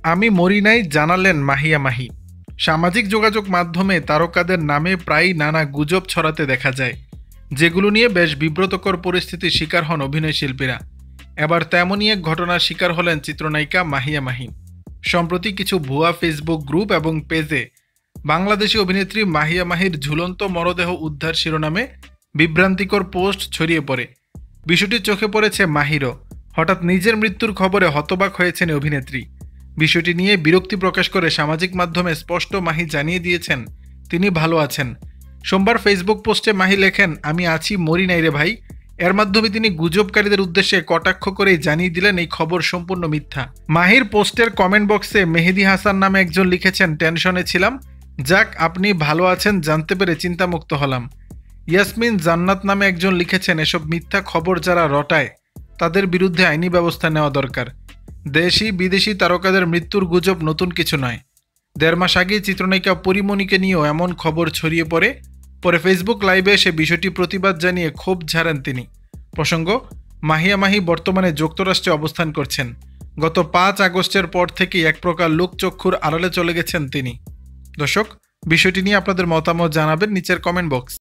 আমি মরি নাই জানালেন মাহিয়া মাহি। সামাজিক যোগাযোগ মাধ্যমে তারকাদের নামে প্রায়ই নানা গুজব ছড়াতে দেখা যায়, যেগুলো নিয়ে বেশ বিব্রতকর পরিস্থিতির শিকার হন অভিনয় শিল্পীরা। এবার তেমনই এক ঘটনার শিকার হলেন চিত্রনায়িকা মাহিয়া মাহি। সম্প্রতি কিছু ভুয়া ফেসবুক গ্রুপ এবং পেজে বাংলাদেশি অভিনেত্রী মাহিয়া মাহির ঝুলন্ত মরদেহ উদ্ধার শিরোনামে বিভ্রান্তিকর পোস্ট ছড়িয়ে পড়ে। বিষয়টি চোখে পড়েছে মাহিরও। হঠাৎ নিজের মৃত্যুর খবরে হতবাক হয়েছেন এই অভিনেত্রী। বিষয়টি নিয়ে বিরক্তি প্রকাশ করে সামাজিক মাধ্যমে স্পষ্ট মাহি জানিয়ে দিয়েছেন তিনি ভালো আছেন। সোমবার ফেসবুক পোস্টে মাহি লেখেন, আমি আছি, মরি নাই রে ভাই। এর মাধ্যমে তিনি গুজবকারীদের উদ্দেশ্যে কটাক্ষ করেই জানিয়ে দিলেন এই খবর সম্পূর্ণ মিথ্যা। মাহির পোস্টের কমেন্ট বক্সে মেহেদি হাসান নামে একজন লিখেছেন, টেনশনে ছিলাম, যাক আপনি ভালো আছেন জানতে পেরে চিন্তামুক্ত হলাম। ইয়াসমিন জান্নাত নামে একজন লিখেছেন, এসব মিথ্যা খবর যারা রটায় তাদের বিরুদ্ধে আইনি ব্যবস্থা নেওয়া দরকার। দেশি বিদেশি তারকাদের মৃত্যুর গুজব নতুন কিছু নয়। ১.৫ মাস আগে চিত্রনায়িকা পরিমণিকে নিয়েও এমন খবর ছড়িয়ে পরে ফেসবুক লাইভে এসে বিষয়টি প্রতিবাদ জানিয়ে ক্ষোভ ঝাড়েন তিনি। প্রসঙ্গ, মাহিয়া মাহি বর্তমানে যুক্তরাষ্ট্রে অবস্থান করছেন। গত ৫ আগস্টের পর থেকেই এক প্রকার লোকচক্ষুর আড়ালে চলে গেছেন তিনি। দর্শক, বিষয়টি নিয়ে আপনাদের মতামত জানাবেন নিচের কমেন্ট বক্স।